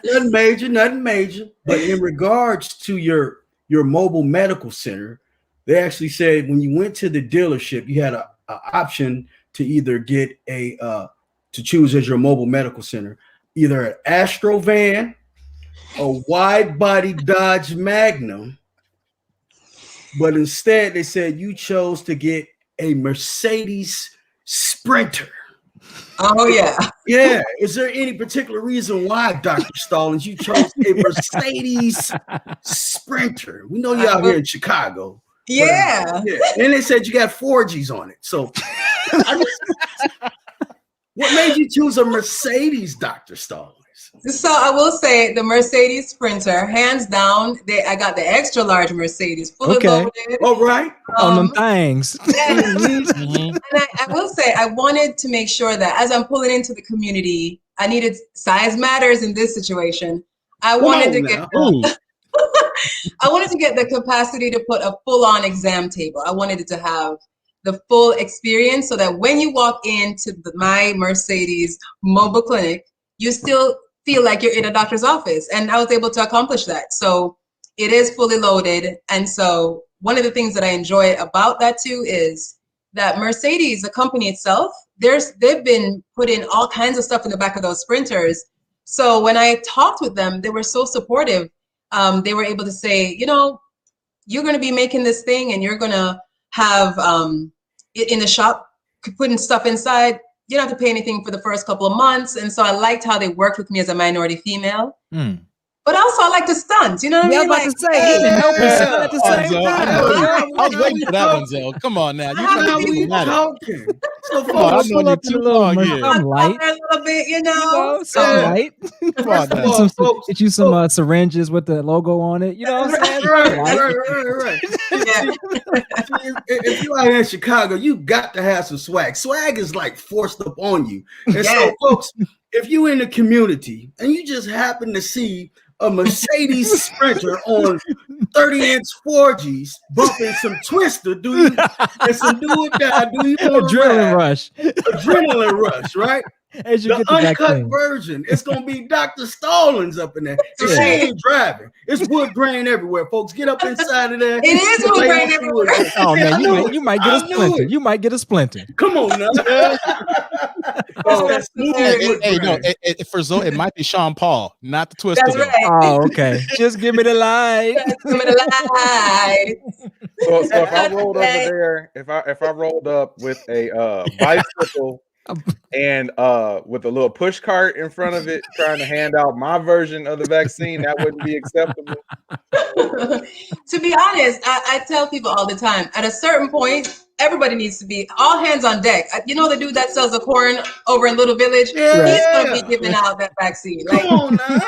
nothing major, but in regards to your mobile medical center, they actually said when you went to the dealership, you had an option to either get to choose as your mobile medical center, either an Astro van, a wide body Dodge Magnum, but instead they said you chose to get a Mercedes Sprinter. Oh yeah. Yeah. Is there any particular reason why, Dr. Stallings, you chose a Mercedes Sprinter? We know you're out here in Chicago. Yeah. Yeah. And they said you got 4Gs on it. So what made you choose a Mercedes, Dr. Stallings? So I will say the Mercedes Sprinter, hands down. I got the extra large Mercedes, fully loaded. All right. On them things. Yeah. And I will say I wanted to make sure that as I'm pulling into the community, I needed size matters in this situation. I wanted to get the capacity to put a full-on exam table. I wanted it to have the full experience so that when you walk into my Mercedes mobile clinic, you still feel like you're in a doctor's office. And I was able to accomplish that. So it is fully loaded. And so one of the things that I enjoy about that too is that Mercedes, the company itself, they've been putting all kinds of stuff in the back of those Sprinters. So when I talked with them, they were so supportive. They were able to say, you know, you're going to be making this thing and you're going to have it in the shop, putting stuff inside. you don't have to pay anything for the first couple of months. And so I liked how they worked with me as a minority female. But also, I like to stunt. You know what I mean? I was about to say, even help and stunt at the same time. I was waiting for that one, Zoe. Come on now. You trying to be dramatic. So Come on, I've known you too long here. I'm light. A little bit, you know. So light. Come on now. Get you some syringes with the logo on it. You know what I'm saying? Right. If you're out here in Chicago, you got to have some swag. Swag is like forced up on you. And so, folks, if you in the community and you just happen to see a Mercedes Sprinter on 30-inch 4Gs bumping some Twister, and some do or die, adrenaline rush, right? As you the uncut version, it's gonna be Dr. Stallings up in there. She ain't driving. It's wood grain everywhere, folks. Get up inside of there. It is wood grain everywhere. Oh man, you might get a splinter. You might get a splinter. Come on now. For Zoe, it might be Sean Paul, not the Twister. That's right. Oh, okay. Just give me the light. Give me the light. So if I rolled over there, if I rolled up with a bicycle and with a little push cart in front of it, trying to hand out my version of the vaccine, that wouldn't be acceptable. To be honest, I tell people all the time, at a certain point, everybody needs to be all hands on deck. You know the dude that sells the corn over in Little Village? Yeah. He's going to be giving out that vaccine. Like, come on now.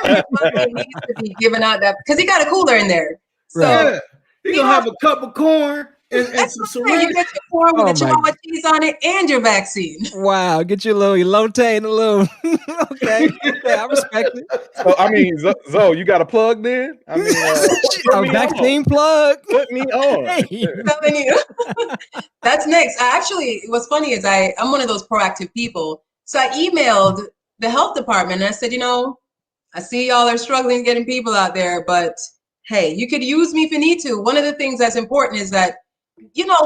He needs to be giving out that, because he got a cooler in there. So yeah. You're going to have a cup of corn and some syringe. You get your corn with the Chihuahua cheese on it and your vaccine. Wow, get your little elote and a little. Okay, I respect it. So I mean, Zoe, you got a plug then? I mean, a vaccine plug. Put me on. Hey. That's next. What's funny is I'm one of those proactive people. So I emailed the health department and I said, I see y'all are struggling getting people out there, but hey, you could use me if you need to. One of the things that's important is that,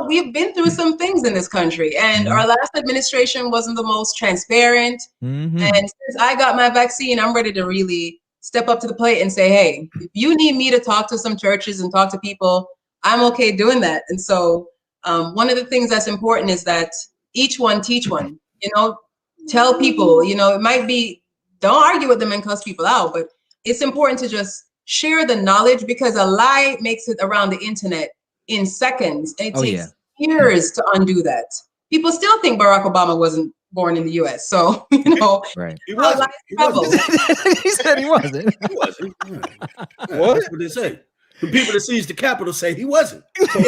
we've been through some things in this country, and our last administration wasn't the most transparent. And since I got my vaccine, I'm ready to really step up to the plate and say, hey, if you need me to talk to some churches and talk to people, I'm okay doing that. And so one of the things that's important is that each one teach one, tell people, it might be, don't argue with them and cuss people out, but it's important to just share the knowledge, because a lie makes it around the internet in seconds. And it takes years to undo that. People still think Barack Obama wasn't born in the US. So, right. He wasn't. He said he wasn't. He wasn't. What? That's what they say. The people that seized the Capitol say he wasn't. So,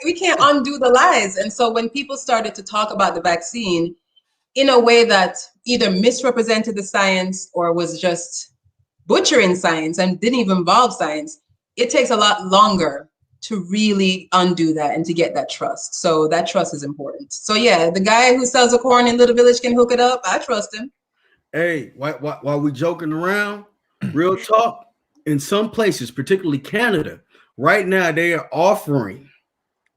we can't undo the lies. And so when people started to talk about the vaccine in a way that either misrepresented the science or was just butchering science and didn't even involve science, it takes a lot longer to really undo that and to get that trust. So that trust is important. So yeah, the guy who sells the corn in Little Village can hook it up. I trust him. Hey, while we joking around, real talk, in some places, particularly Canada, right now they are offering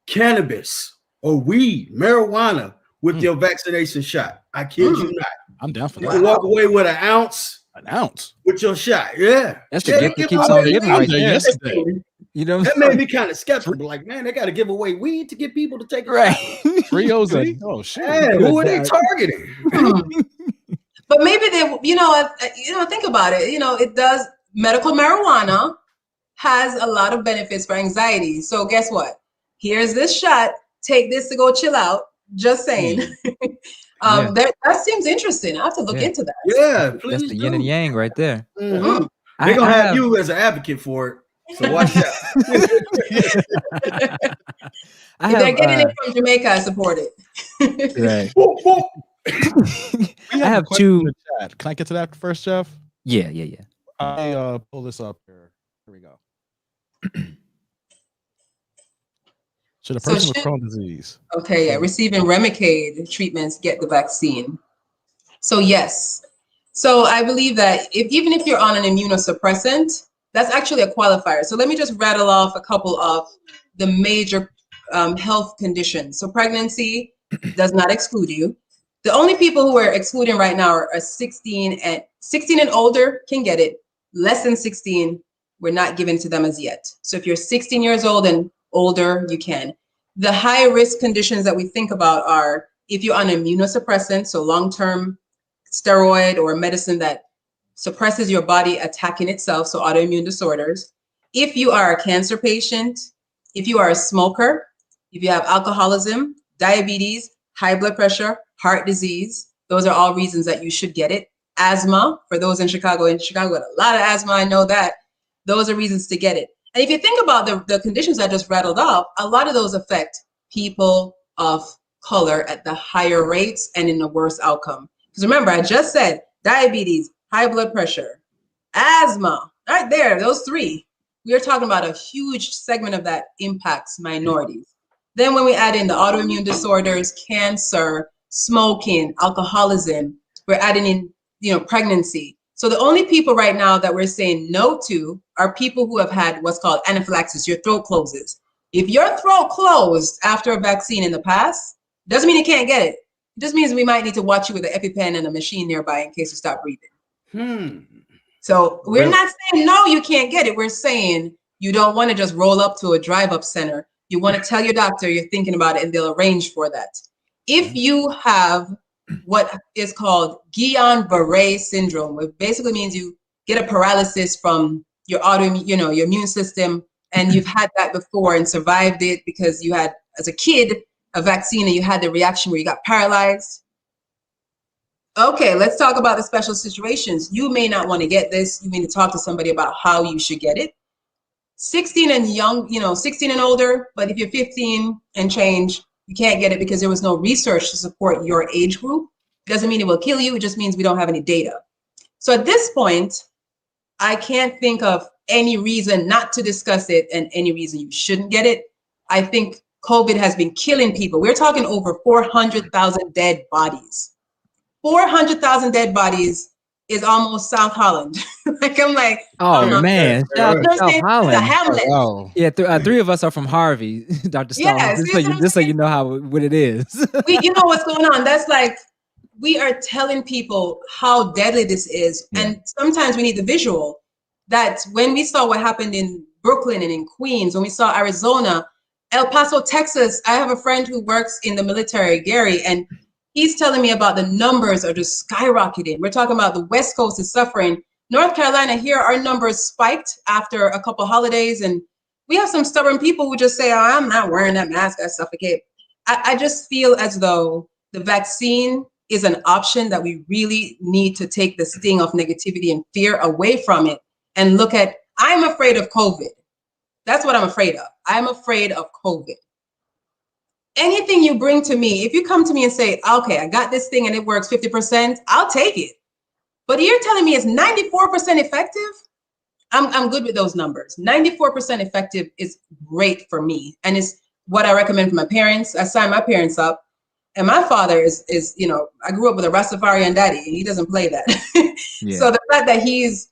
cannabis or weed, marijuana with your vaccination shot. I kid you not. I'm down for You that. can walk away with an ounce with your shot. Yeah. That's the gift that keeps on giving right there. Yesterday. That made me kind of skeptical. Like, man, they got to give away weed to get people to take it. Right. Trios. Oh shit. Hey, who are they targeting? But maybe they, think about it. It does. Medical marijuana has a lot of benefits for anxiety. So guess what? Here's this shot. Take this to go chill out. Just saying. That seems interesting. I have to look into that. Yeah, please. That's the yin and yang right there. Mm-hmm. They're gonna have you as an advocate for it. So watch out. If they're getting it from Jamaica, I support it. Right. I have two. Can I get to that first, Jeff? Yeah. I pull this up here. Here we go. Should a person with Crohn's disease? Okay, yeah, receiving Remicade treatments get the vaccine. So yes. So I believe that even if you're on an immunosuppressant, that's actually a qualifier. So let me just rattle off a couple of the major health conditions. So pregnancy does not exclude you. The only people who are excluding right now are 16 and older can get it. Less than 16, we're not giving to them as yet. So if you're 16 years old and older, you can. The high risk conditions that we think about are if you're on immunosuppressant, so long-term steroid or medicine that suppresses your body attacking itself, so autoimmune disorders. If you are a cancer patient, if you are a smoker, if you have alcoholism, diabetes, high blood pressure, heart disease, those are all reasons that you should get it. Asthma, for those in Chicago got a lot of asthma, I know that. Those are reasons to get it. And if you think about the conditions I just rattled off, a lot of those affect people of color at the higher rates and in the worst outcome. Because remember, I just said diabetes, high blood pressure, asthma, right there, those three. We are talking about a huge segment of that impacts minorities. Then when we add in the autoimmune disorders, cancer, smoking, alcoholism, we're adding in, pregnancy. So the only people right now that we're saying no to are people who have had what's called anaphylaxis, your throat closes. If your throat closed after a vaccine in the past, doesn't mean you can't get it. It just means we might need to watch you with an EpiPen and a machine nearby in case you stop breathing. So we're not saying no, you can't get it. We're saying you don't want to just roll up to a drive-up center. You want to tell your doctor you're thinking about it and they'll arrange for that. If you have what is called Guillain-Barré syndrome, which basically means you get a paralysis from your autoimmune, your immune system, and you've had that before and survived it because you had, as a kid, a vaccine and you had the reaction where you got paralyzed. Okay, let's talk about the special situations. You may not want to get this. You need to talk to somebody about how you should get it. 16 and young, 16 and older, but if you're 15 and change, you can't get it because there was no research to support your age group. It doesn't mean it will kill you. It just means we don't have any data. So at this point, I can't think of any reason not to discuss it and any reason you shouldn't get it. I think COVID has been killing people. We're talking over 400,000 dead bodies. 400,000 dead bodies is almost South Holland. I'm like, oh man, South Holland. The Hamlet. Oh, Yeah, three of us are from Harvey, Dr. Stallings. Yes, just so you know what it is. You know what's going on. That's like, we are telling people how deadly this is. Yeah. And sometimes we need the visual that when we saw what happened in Brooklyn and in Queens, when we saw Arizona, El Paso, Texas, I have a friend who works in the military, Gary, and he's telling me about the numbers are just skyrocketing. We're talking about the West Coast is suffering. North Carolina, here, our numbers spiked after a couple holidays. And we have some stubborn people who just say, oh, I'm not wearing that mask, I suffocate. I just feel as though the vaccine is an option that we really need to take the sting of negativity and fear away from it and look at, I'm afraid of COVID. That's what I'm afraid of. I'm afraid of COVID. Anything you bring to me, if you come to me and say, okay, I got this thing and it works 50%, I'll take it. But you're telling me it's 94% effective? I'm good with those numbers. 94% effective is great for me. And it's what I recommend for my parents. I signed my parents up. And my father is I grew up with a Rastafarian daddy, and he doesn't play that. Yeah. So the fact that he's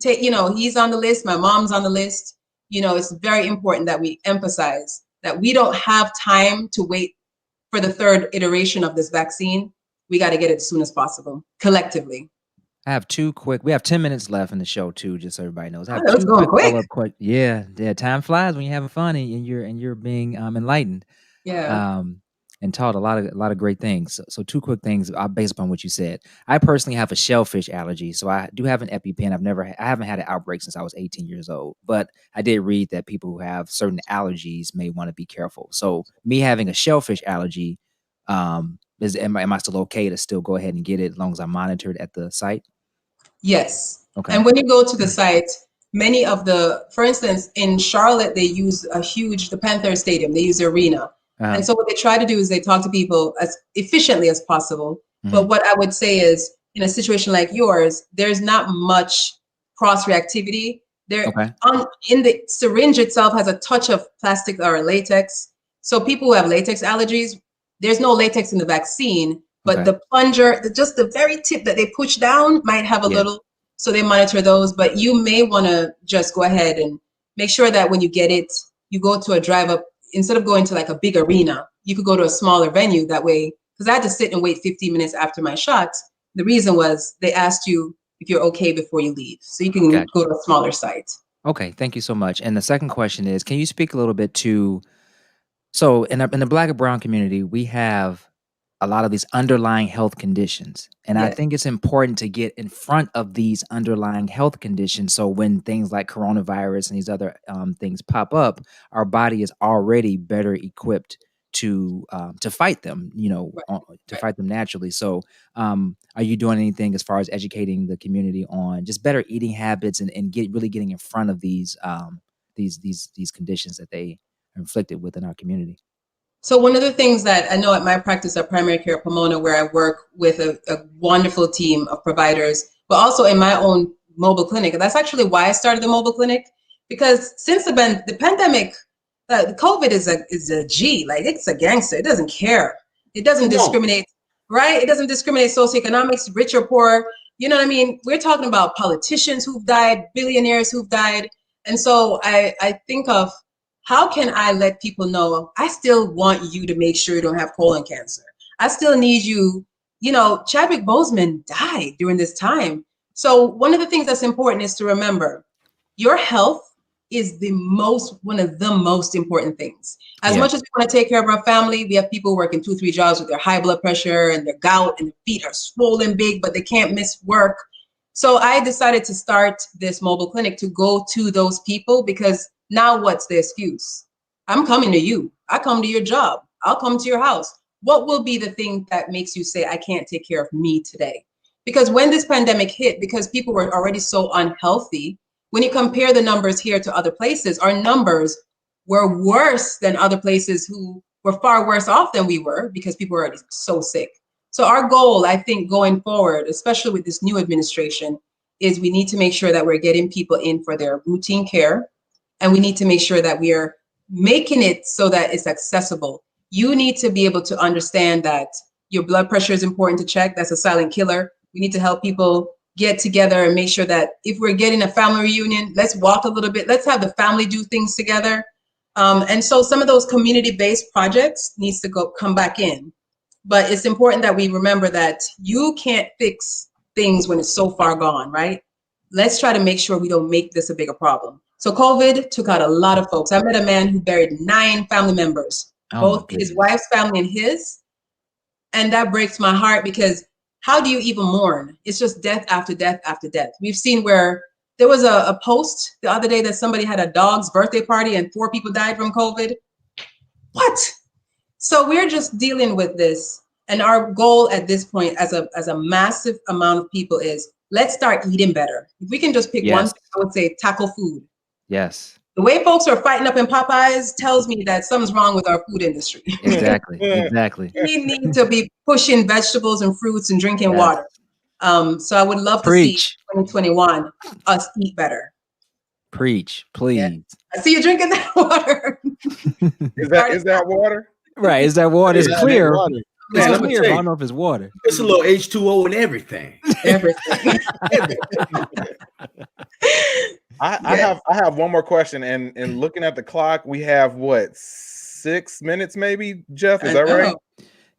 on the list, my mom's on the list, it's very important that we emphasize that we don't have time to wait for the third iteration of this vaccine. We got to get it as soon as possible, collectively. I have we have 10 minutes left in the show too, just so everybody knows. I have two quick. Yeah, time flies when you're having fun and you're being enlightened. Yeah. And taught a lot of great things. So two quick things based upon what you said. I personally have a shellfish allergy, so I do have an EpiPen. I haven't had an outbreak since I was 18 years old, but I did read that people who have certain allergies may want to be careful. So me having a shellfish allergy, am I still okay to still go ahead and get it as long as I'm monitored at the site? Yes. Okay. And when you go to the site, many of for instance, in Charlotte, they use the Panther Stadium. They use the arena. Uh-huh. And so what they try to do is they talk to people as efficiently as possible. Mm-hmm. But what I would say is, in a situation like yours, there's not much cross-reactivity. In the syringe itself has a touch of plastic or latex. So people who have latex allergies, there's no latex in the vaccine, but the plunger, just the very tip that they push down might have a little. So they monitor those. But you may want to just go ahead and make sure that when you get it, you go to a drive-up. Instead of going to like a big arena, you could go to a smaller venue that way. Because I had to sit and wait 15 minutes after my shots. The reason was they asked you if you're okay before you leave. So you can go to a smaller site. Okay, thank you so much. And the second question is, can you speak a little bit to, so in the Black and Brown community, we have a lot of these underlying health conditions. And I Yes. think it's important to get in front of these underlying health conditions. So when things like coronavirus and these other things pop up, our body is already better equipped to fight them, Right. to fight them naturally. So are you doing anything as far as educating the community on just better eating habits and really getting in front of these conditions that they are inflicted within our community? So one of the things that I know at my practice at Primary Care Pomona, where I work with a wonderful team of providers, but also in my own mobile clinic, and that's actually why I started the mobile clinic, because since the pandemic, the COVID is a G, like it's a gangster. It doesn't care. It doesn't discriminate, right? It doesn't discriminate socioeconomics, rich or poor. You know what I mean? We're talking about politicians who've died, billionaires who've died. And so I think of, how can I let people know I still want you to make sure you don't have colon cancer? I still need you. Chadwick Boseman died during this time. So one of the things that's important is to remember your health is one of the most important things. As much as we want to take care of our family, we have people working 2-3 jobs with their high blood pressure and their gout and their feet are swollen big, but they can't miss work. So I decided to start this mobile clinic to go to those people, because now what's the excuse? I'm coming to you. I come to your job. I'll come to your house. What will be the thing that makes you say, I can't take care of me today? Because when this pandemic hit, because people were already so unhealthy, when you compare the numbers here to other places, our numbers were worse than other places who were far worse off than we were, because people were already so sick. So our goal, I think, going forward, especially with this new administration, is we need to make sure that we're getting people in for their routine care. And we need to make sure that we are making it so that it's accessible. You need to be able to understand that your blood pressure is important to check. That's a silent killer. We need to help people get together and make sure that if we're getting a family reunion, let's walk a little bit. Let's have the family do things together. And so some of those community-based projects needs to come back in. But it's important that we remember that you can't fix things when it's so far gone, right? Let's try to make sure we don't make this a bigger problem. So COVID took out a lot of folks. I met a man who buried 9 family members, both his wife's family and his. And that breaks my heart, because how do you even mourn? It's just death after death after death. We've seen where there was a post the other day that somebody had a dog's birthday party and 4 people died from COVID. What? So we're just dealing with this. And our goal at this point as a massive amount of people is, let's start eating better. If we can just pick one thing, I would say tackle food. Yes. The way folks are fighting up in Popeyes tells me that something's wrong with our food industry. Exactly. Exactly. We need to be pushing vegetables and fruits and drinking water. So I would love to see 2021 us eat better. Preach, please. Yeah. I see you drinking that water. Is that water? Right. Is that water? It's clear. Man, it's clear. I don't know if it's water. It's a little H2O and everything. Everything. I have one more question, and looking at the clock, we have what, 6 minutes maybe, Jeff? Is that right?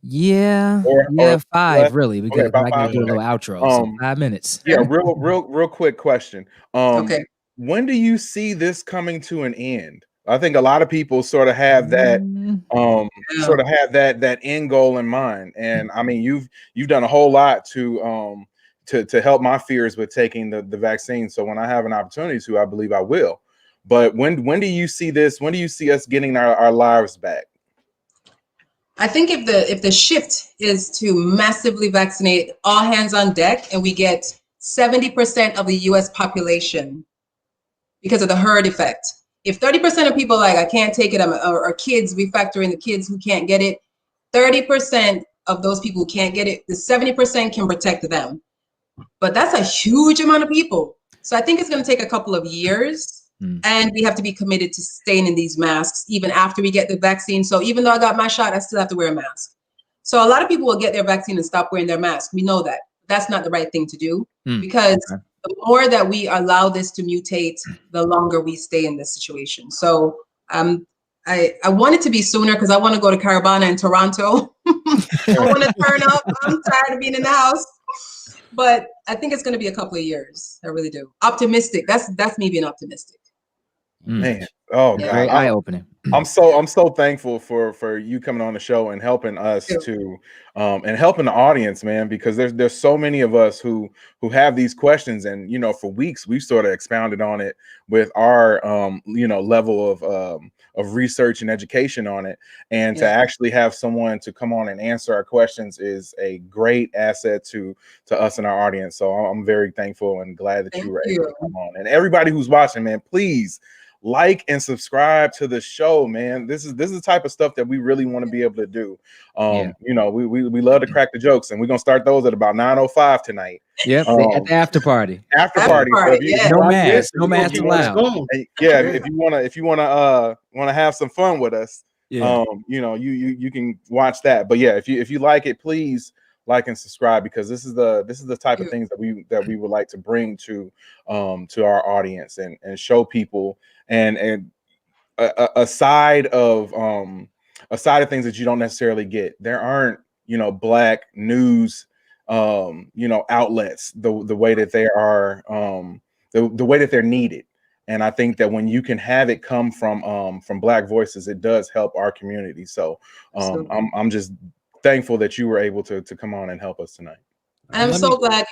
Yeah, or 5 really, because I can do a little outro. So 5 minutes. Yeah, real quick question. Okay. When do you see this coming to an end? I think a lot of people sort of have that that end goal in mind. And I mean, you've done a whole lot to help my fears with taking the vaccine. So when I have an opportunity to, I believe I will. But when do you see this? When do you see us getting our lives back? I think if the shift is to massively vaccinate, all hands on deck, and we get 70% of the US population because of the herd effect. If 30% of people like, I can't take it, or kids, we factor in the kids who can't get it, 30% of those people who can't get it, the 70% can protect them. But that's a huge amount of people. So I think it's going to take a couple of years. And we have to be committed to staying in these masks even after we get the vaccine. So even though I got my shot, I still have to wear a mask. So a lot of people will get their vaccine and stop wearing their mask. We know that. That's not the right thing to do, because the more that we allow this to mutate, the longer we stay in this situation. So I want it to be sooner, because I want to go to Caravana in Toronto. I want to turn up. I'm tired of being in the house. But I think it's going to be a couple of years. I really do. Optimistic. That's me being optimistic. Man, Oh Yeah. God, Very eye opening. I'm so thankful for you coming on the show and helping us Yeah. to and helping the audience, man, because there's so many of us who have these questions, and for weeks we've sort of expounded on it with our level of research and education on it, and to Yeah. actually have someone to come on and answer our questions is a great asset to us and our audience. So I'm very thankful and glad that Thank you were able to you. come on. And everybody who's watching, man, please like and subscribe to the show, man. This is the type of stuff that we really want to be able to do. Yeah. We love to crack the jokes, and we're gonna start those at about 9:05 tonight. Yep. At the after party. After After party. So party, if you, yeah. if you No like this, mask. No mask if you Let's allowed. go. yeah, if you wanna have some fun with us, Yeah. you can watch that. But yeah, if you like it, please like and subscribe, because this is the type of things that we would like to bring to our audience and show people and a side of things that you don't necessarily get. There aren't black news outlets the way that they are the way that they're needed. And I think that when you can have it come from black voices, it does help our community. So I'm just thankful that you were able to come on and help us tonight. And I'm so glad,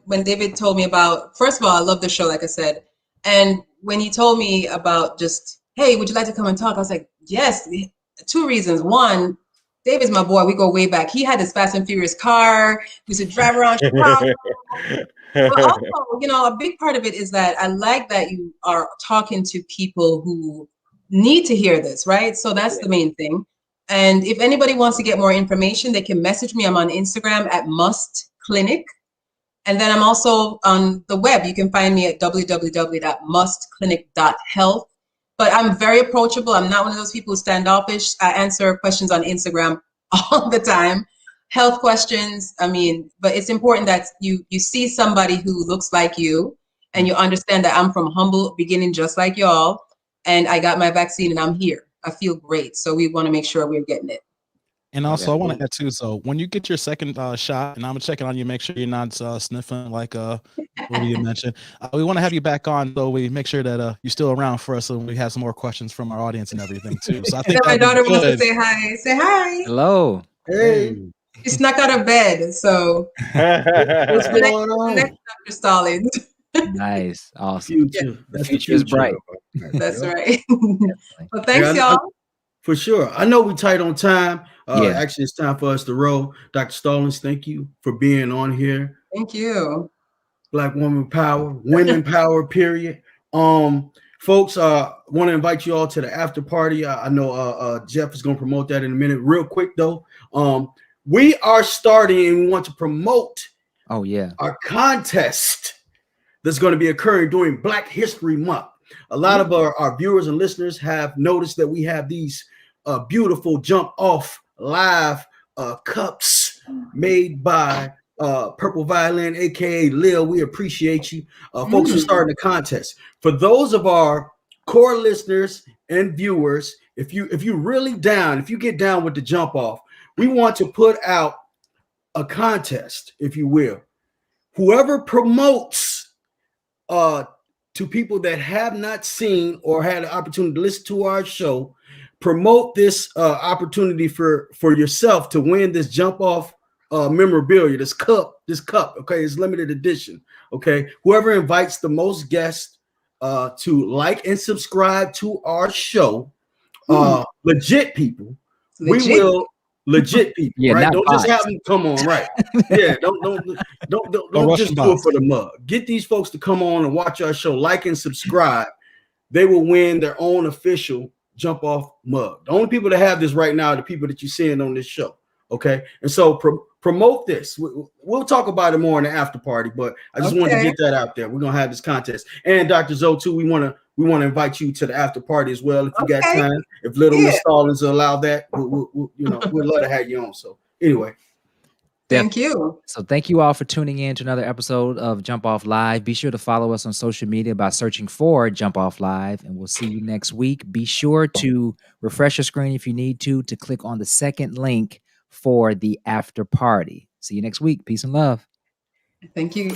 when David told me about, first of all, I love the show, like I said. And when he told me about just, hey, would you like to come and talk? I was like, yes. 2 reasons. One, David's my boy. We go way back. He had his Fast and Furious car. We used to drive around Chicago. But also, a big part of it is that I like that you are talking to people who need to hear this, right? So that's the main thing. And if anybody wants to get more information, they can message me. I'm on Instagram at Must Clinic. And then I'm also on the web. You can find me at www.mustclinic.health. But I'm very approachable. I'm not one of those people who standoffish. I answer questions on Instagram all the time. Health questions. But it's important that you see somebody who looks like you and you understand that I'm from humble beginning just like y'all. And I got my vaccine and I'm here. I feel great. So we want to make sure we're getting it. And also, I want to add too. So when you get your second shot, and I'm checking on you, make sure you're not sniffing like what you mentioned. We want to have you back on, so we make sure that you're still around for us, and we have some more questions from our audience and everything too. So I think my daughter wants to say hi. Say hi. Hello. Hey. She snuck out of bed, so What's going on? Next, Dr. Stallings. Nice. Awesome. Future. The future is bright. That's right. Definitely. Well, thanks, y'all. For sure. I know we're tight on time. Yeah. Actually, it's time for us to roll. Dr. Stallings, thank you for being on here. Thank you. Black woman power, women power, period. Folks, want to invite you all to the after party. I know Jeff is going to promote that in a minute. Real quick, though. We are starting and we want to promote our contest that's going to be occurring during Black History Month. A lot of our viewers and listeners have noticed that we have these beautiful Jump Off live cups made by Purple Violin, aka Lil. We appreciate you. Folks are starting a contest. For those of our core listeners and viewers, if you really down, if you get down with the Jump Off, we want to put out a contest, if you will. Whoever promotes to people that have not seen or had an opportunity to listen to our show, promote this opportunity for yourself to win this Jump Off memorabilia, this cup. Okay, it's limited edition. Okay, whoever invites the most guests to like and subscribe to our show, legit people, we will. Legit people, right? Don't just have them come on, right? Yeah, don't just do it for the mug. Get these folks to come on and watch our show, like and subscribe. They will win their own official Jump Off mug. The only people that have this right now are the people that you're seeing on this show. Okay, and so promote this. We'll talk about it more in the after party, but I just wanted to get that out there. We're gonna have this contest, and Dr. Zoe too. We want to invite you to the after party as well if you got time. If little Miss Stallings allow that, we'd love to have you on. So anyway. Thank you. So thank you all for tuning in to another episode of Jump Off Live. Be sure to follow us on social media by searching for Jump Off Live, and we'll see you next week. Be sure to refresh your screen if you need to click on the second link for the after party. See you next week. Peace and love. Thank you.